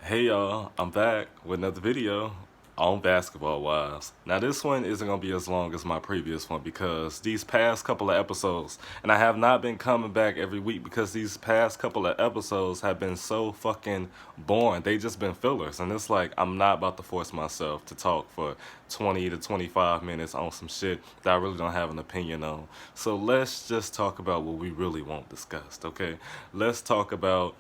Hey y'all, I'm back with another video on Basketball Wives. Now this one isn't going to be as long as my previous one because these past couple of episodes, and I have not been coming back every week because these past couple of episodes have been so fucking boring. They just been fillers, and it's like I'm not about to force myself to talk for 20 to 25 minutes on some shit that I really don't have an opinion on. So let's just talk about what we really want discussed, okay? Let's talk about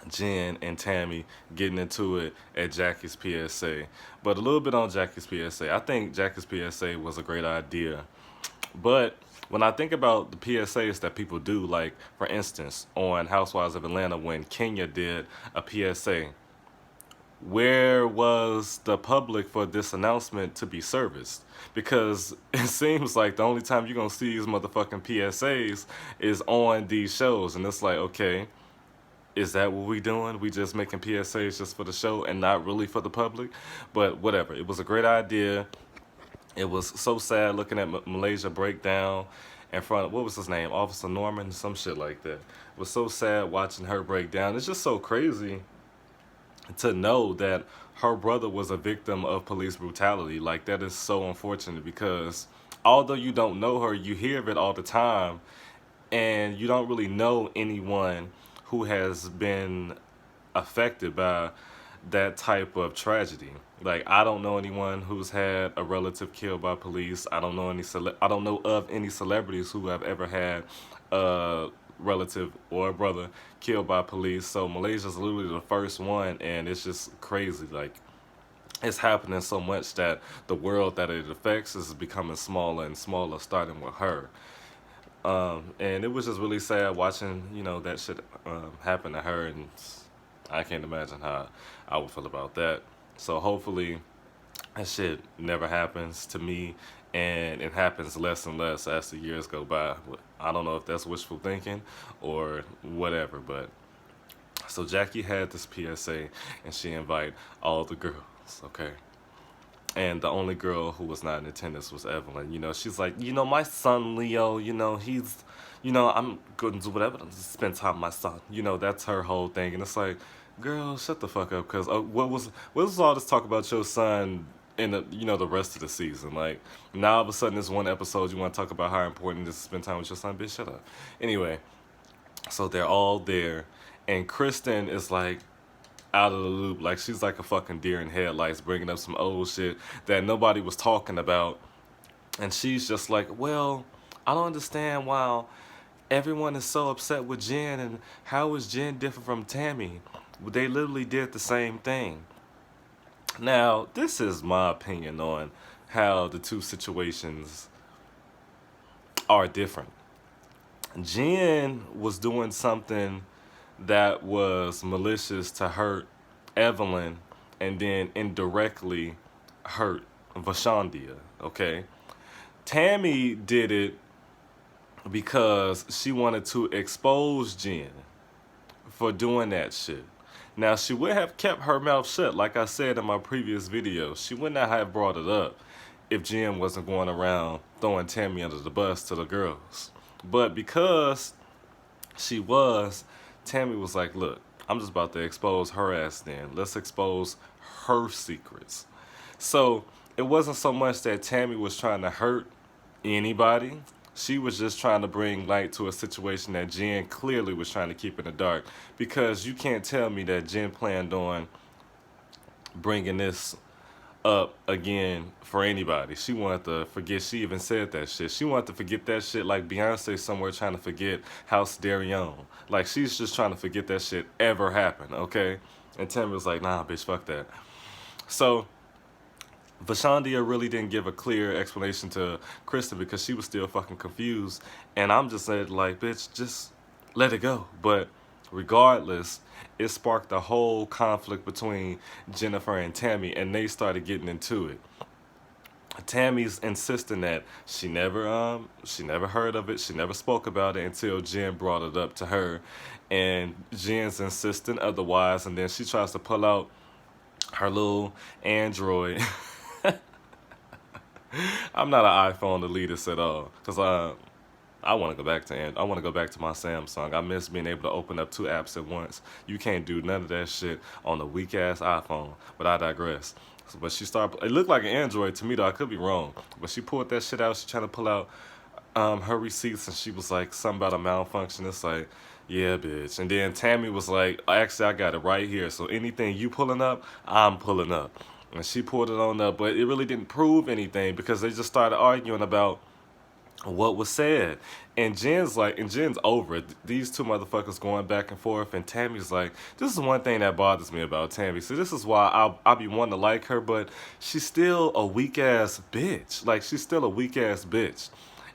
Jen and Tammy getting into it at Jackie's PSA. But a little bit on Jackie's PSA. I think Jackie's PSA was a great idea. But when I think about the PSAs that people do, like for instance, on Housewives of Atlanta when Kenya did a PSA, where was the public for this announcement to be serviced? Because it seems like the only time you're going to see these motherfucking PSAs is on these shows. And it's like, okay, is that what we doing? We just making PSAs just for the show and not really for the public? But whatever. It was a great idea. It was so sad looking at Malaysia break down in front of, what was his name? Officer Norman, some shit like that. It was so sad watching her break down. It's just so crazy to know that her brother was a victim of police brutality. Like, that is so unfortunate because although you don't know her, you hear of it all the time and you don't really know anyone who has been affected by that type of tragedy. Like, I don't know anyone who's had a relative killed by police. I don't know I don't know of any celebrities who have ever had a relative or a brother killed by police. So Malaysia's literally the first one, and it's just crazy. Like, it's happening so much that the world that it affects is becoming smaller and smaller, starting with her. And it was just really sad watching, that shit happen to her, and I can't imagine how I would feel about that. So hopefully that shit never happens to me, and it happens less and less as the years go by. I don't know if that's wishful thinking or whatever, but so Jackie had this PSA, and she invited all the girls, okay? And the only girl who was not in attendance was Evelyn. She's like, my son Leo, I'm going to do whatever to spend time with my son. That's her whole thing. And it's like, girl, shut the fuck up. Because what was all this talk about your son in the rest of the season? Like, now all of a sudden this one episode you want to talk about how important it is to spend time with your son? Bitch, shut up. Anyway, so they're all there. And Kristen is like, out of the loop. Like, she's like a fucking deer in headlights, bringing up some old shit that nobody was talking about. And she's just like, well, I don't understand why everyone is so upset with Jen, and how is Jen different from Tammy? They literally did the same thing. Now, this is my opinion on how the two situations are different. Jen was doing something that was malicious to hurt Evelyn and then indirectly hurt Vashandia, okay? Tammy did it because she wanted to expose Jen for doing that shit. Now, she would have kept her mouth shut, like I said in my previous video. She would not have brought it up if Jen wasn't going around throwing Tammy under the bus to the girls. But because she was, Tammy was like, look, I'm just about to expose her ass then. Let's expose her secrets. So it wasn't so much that Tammy was trying to hurt anybody. She was just trying to bring light to a situation that Jen clearly was trying to keep in the dark. Because you can't tell me that Jen planned on bringing this up again for anybody. She wanted to forget she even said that shit. She wanted to forget that shit like Beyonce somewhere trying to forget House Darion. Like, she's just trying to forget that shit ever happened, okay? And Tammy was like, nah, bitch, fuck that. So Vashandia really didn't give a clear explanation to Kristen because she was still fucking confused. And I'm just saying, like, bitch, just let it go. But regardless, it sparked a whole conflict between Jennifer and Tammy, and they started getting into it. Tammy's insisting that she never heard of it, she never spoke about it until Jen brought it up to her, and Jen's insisting otherwise, and then she tries to pull out her little Android. I'm not an iPhone elitist at all, because I want to go back to I want to go back to my Samsung. I miss being able to open up two apps at once. You can't do none of that shit on a weak ass iPhone. But I digress. But she started. It looked like an Android to me though. I could be wrong. But she pulled that shit out. She trying to pull out her receipts, and she was like something about a malfunction. It's like, yeah, bitch. And then Tammy was like, actually, I got it right here. So anything you pulling up, I'm pulling up. And she pulled it on up, but it really didn't prove anything because they just started arguing about what was said. And Jen's over it. These two motherfuckers going back and forth, and Tammy's like, this is one thing that bothers me about Tammy. So this is why I'll be wanting to like her, but she's still a weak ass bitch. Like, she's still a weak ass bitch.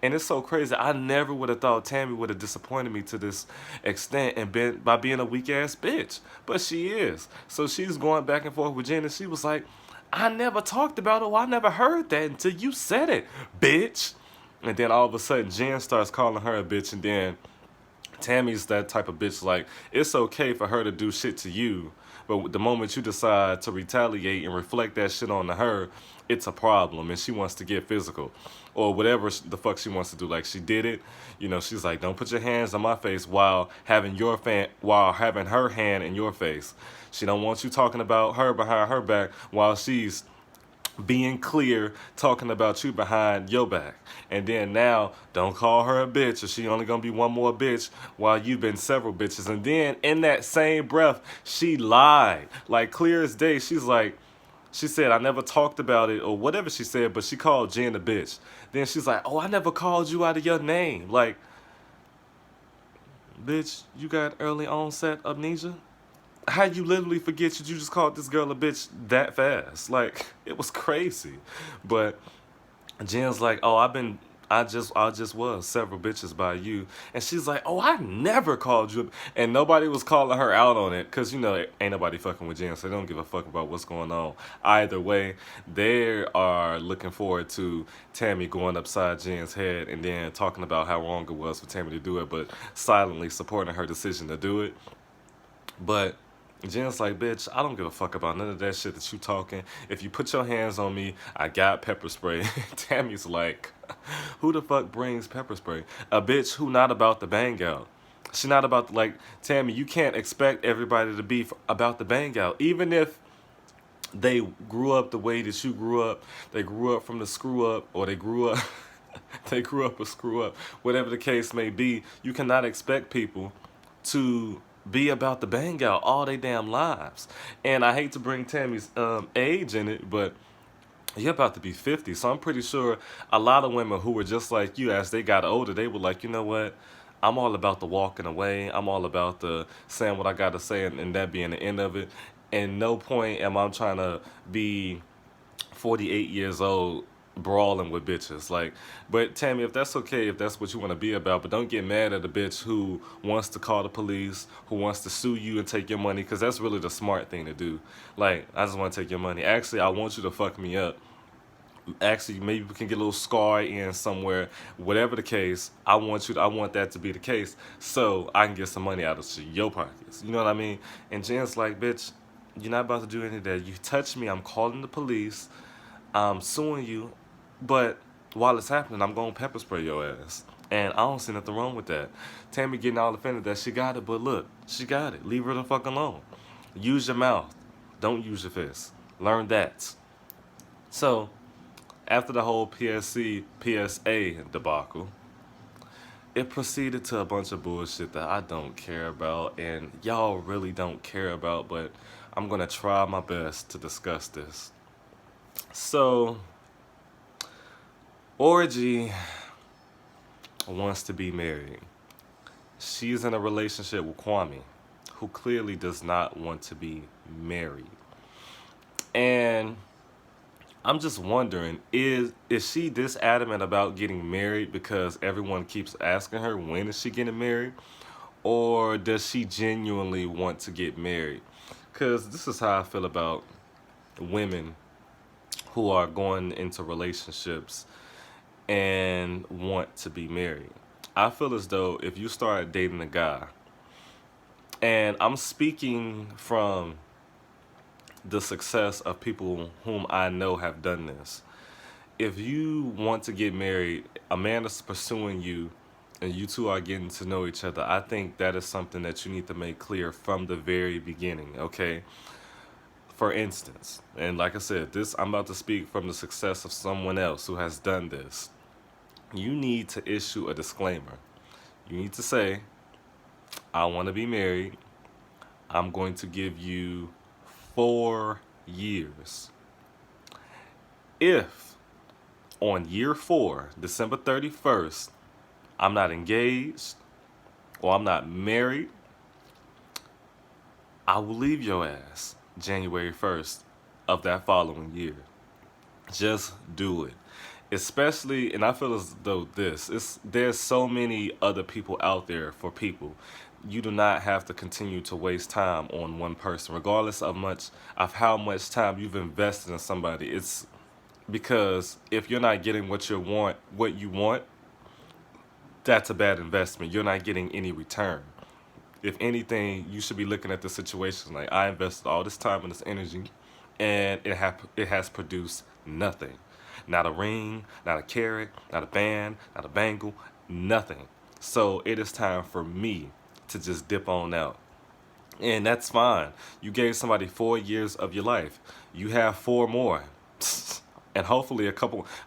And it's so crazy. I never would have thought Tammy would have disappointed me to this extent and been by being a weak ass bitch. But she is. So she's going back and forth with Jen, and she was like, I never talked about it, or I never heard that until you said it, bitch. And then all of a sudden, Jen starts calling her a bitch, and then Tammy's that type of bitch, like, it's okay for her to do shit to you, but the moment you decide to retaliate and reflect that shit onto her, it's a problem, and she wants to get physical. Or whatever the fuck she wants to do. Like, she did it, you know, she's like, don't put your hands on my face while having her hand in your face. She don't want you talking about her behind her back while she's being clear, talking about you behind your back. And then now, don't call her a bitch, or she only gonna be one more bitch while you've been several bitches. And then in that same breath, she lied. Like, clear as day, she's like, she said, I never talked about it, or whatever she said, but she called Jen a bitch. Then she's like, oh, I never called you out of your name. Like, bitch, you got early onset amnesia? How you literally forget that you just called this girl a bitch that fast? Like, it was crazy. But Jen's like, oh, I just was several bitches by you. And she's like, oh, I never called you. And nobody was calling her out on it because, you know, ain't nobody fucking with Jen, so they don't give a fuck about what's going on. Either way, they are looking forward to Tammy going upside Jen's head and then talking about how wrong it was for Tammy to do it, but silently supporting her decision to do it. But Jen's like, bitch, I don't give a fuck about none of that shit that you talking. If you put your hands on me, I got pepper spray. Tammy's like, who the fuck brings pepper spray? A bitch who not about the bang out. She not about, like, Tammy, you can't expect everybody to be about the bang out. Even if they grew up the way that you grew up, they grew up from the screw up, or they grew up, they grew up a screw up, whatever the case may be, you cannot expect people to be about the bang out all their damn lives. And I hate to bring Tammy's age in it, but you're about to be 50, so I'm pretty sure a lot of women who were just like you as they got older, they were like, you know what? I'm all about the walking away. I'm all about the saying what I got to say, and that being the end of it. And no point am I trying to be 48 years old brawling with bitches. Like, but Tammy, if that's okay, if that's what you want to be about, but don't get mad at a bitch who wants to call the police, who wants to sue you and take your money, because that's really the smart thing to do. Like, I just want to take your money. Actually, I want you to fuck me up. Actually, maybe we can get a little scar in somewhere. Whatever the case, I want that to be the case, so I can get some money out of your pockets. You know what I mean? And Jen's like, bitch, you're not about to do any of that. You touch me, I'm calling the police. I'm suing you, but while it's happening, I'm going to pepper spray your ass. And I don't see nothing wrong with that. Tammy getting all offended that she got it, but look, she got it. Leave her the fuck alone. Use your mouth. Don't use your fist. Learn that. So, after the whole PSA debacle, it proceeded to a bunch of bullshit that I don't care about, and y'all really don't care about, but I'm going to try my best to discuss this. So, Orgy wants to be married. She's in a relationship with Kwame, who clearly does not want to be married. And I'm just wondering, is she this adamant about getting married because everyone keeps asking her when is she getting married? Or does she genuinely want to get married? Because this is how I feel about women who are going into relationships and want to be married. I feel as though if you start dating a guy, and I'm speaking from the success of people whom I know have done this. If you want to get married, a man is pursuing you and you two are getting to know each other, I think that is something that you need to make clear from the very beginning, okay? For instance, and like I said, this I'm about to speak from the success of someone else who has done this. You need to issue a disclaimer. You need to say, I want to be married. I'm going to give you 4 years. If on year 4, December 31st, I'm not engaged or I'm not married, I will leave your ass January 1st of that following year. Just do it. Especially, and I feel as though there's so many other people out there for people. You do not have to continue to waste time on one person, regardless of how much time you've invested in somebody. It's because if you're not getting what you want, that's a bad investment. You're not getting any return. If anything, you should be looking at the situation like, I invested all this time and this energy, and it has produced nothing. Not a ring, not a carrot, not a band, not a bangle, nothing. So it is time for me to just dip on out. And that's fine. You gave somebody 4 years of your life. You have 4 more. And hopefully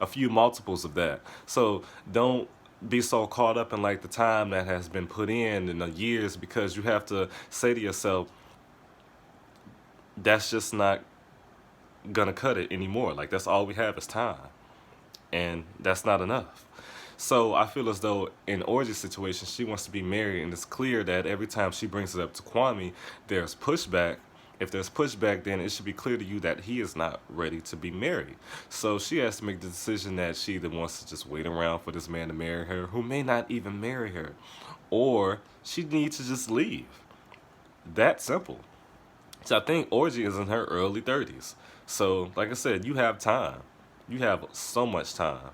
a few multiples of that. So don't be so caught up in like the time that has been put in the years, because you have to say to yourself, that's just not gonna cut it anymore. Like, that's all we have is time, and that's not enough. So I feel as though in Orgy's situation, she wants to be married, and it's clear that every time she brings it up to Kwame, there's pushback. If there's pushback, then it should be clear to you that he is not ready to be married. So she has to make the decision that she either wants to just wait around for this man to marry her, who may not even marry her, or she needs to just leave. That simple. So I think Orgy is in her early 30s. So, like I said, you have time. You have so much time.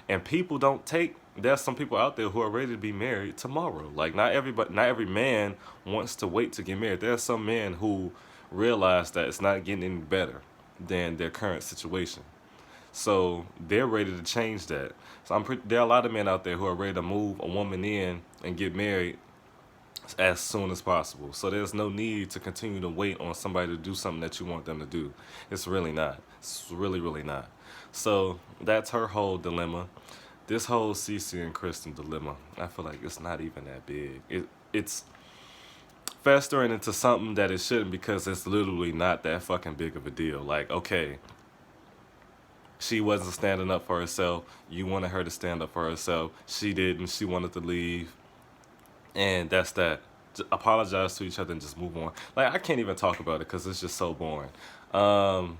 And people don't take, there's some people out there who are ready to be married tomorrow. Like, not every man wants to wait to get married. There are some men who realize that it's not getting any better than their current situation. So they're ready to change that. So there are a lot of men out there who are ready to move a woman in and get married as soon as possible. So there's no need to continue to wait on somebody to do something that you want them to do. It's really not. It's really, really not. So that's her whole dilemma. This whole Cece and Kristen dilemma, I feel like it's not even that big. It's festering into something that it shouldn't, because it's literally not that fucking big of a deal. Like, okay, she wasn't standing up for herself. You wanted her to stand up for herself. She didn't. She wanted to leave. And that's that. Just apologize to each other and just move on. Like, I can't even talk about it because it's just so boring. And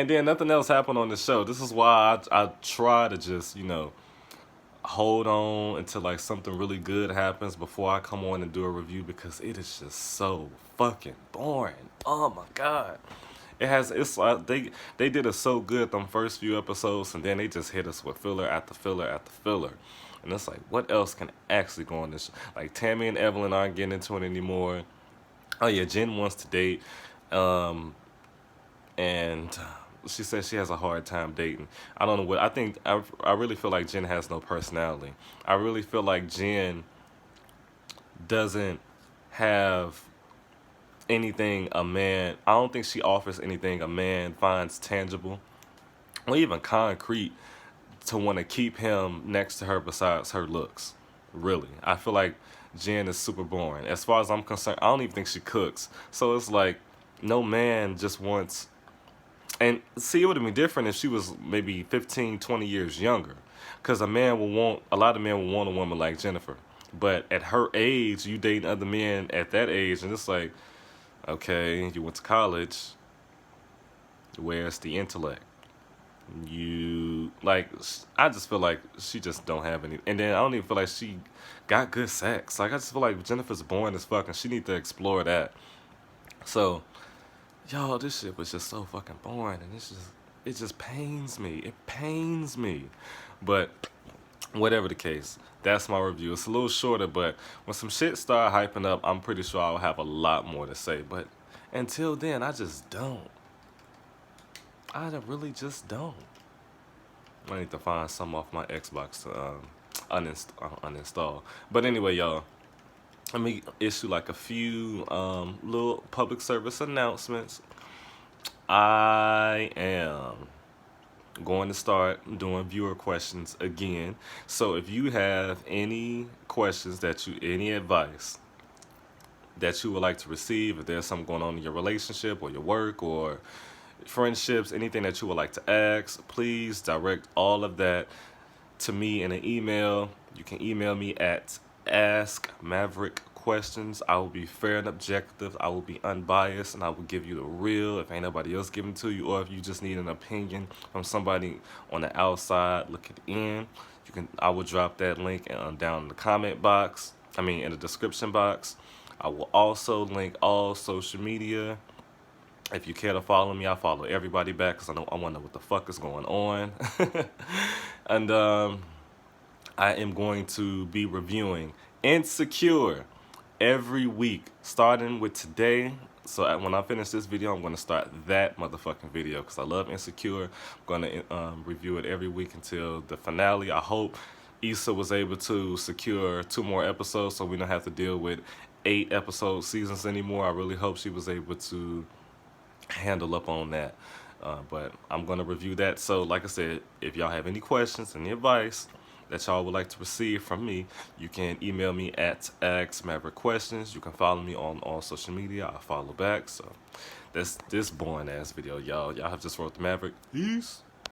then nothing else happened on the show. This is why I try to just, hold on until like something really good happens before I come on and do a review, because it is just so fucking boring. Oh my god. It's like they did it so good them first few episodes, and then they just hit us with filler after filler after filler. And it's like, what else can actually go on this show? Like, Tammy and Evelyn aren't getting into it anymore. Oh yeah, Jen wants to date. And she says she has a hard time dating. I don't know what I think. I really feel like Jen has no personality. I really feel like Jen doesn't have anything a man. I don't think she offers anything a man finds tangible or even concrete to want to keep him next to her besides her looks. Really, I feel like Jen is super boring. As far as I'm concerned, I don't even think she cooks. So it's like, no man just wants. And see, it would have been different if she was maybe 15, 20 years younger. Because a lot of men will want a woman like Jennifer. But at her age, you dating other men at that age, and it's like, okay, you went to college. Where's the intellect? I just feel like she just don't have any. And then I don't even feel like she got good sex. Like, I just feel like Jennifer's boring as fuck, and she need to explore that. So, yo, this shit was just so fucking boring, and it just pains me. It pains me. But whatever the case, that's my review. It's a little shorter, but when some shit start hyping up, I'm pretty sure I'll have a lot more to say. But until then, I just don't. I really just don't. I need to find some off my Xbox to uninstall. But anyway, y'all, let me issue like a few little public service announcements. I am going to start doing viewer questions again. So if you have any questions any advice that you would like to receive, if there's something going on in your relationship or your work or friendships, anything that you would like to ask, please direct all of that to me in an email. You can email me at askmaverickquestions. I will be fair and objective. I will be unbiased, and I will give you the real if ain't nobody else giving to you, or if you just need an opinion from somebody on the outside looking in. I will drop that link down in the comment box. In the description box. I will also link all social media. If you care to follow me, I follow everybody back because I want to know what the fuck is going on. And I am going to be reviewing Insecure every week, starting with today. So when I finish this video, I'm going to start that motherfucking video because I love Insecure. I'm going to review it every week until the finale. I hope Issa was able to secure 2 more episodes so we don't have to deal with 8 episode seasons anymore. I really hope she was able to handle up on that. But I'm going to review that. So like I said, if y'all have any questions, any advice that y'all would like to receive from me, you can email me at askmaverickquestions. You can follow me on all social media. I'll follow back. So that's this boring ass video, y'all. Y'all have just wrote the Maverick. Peace.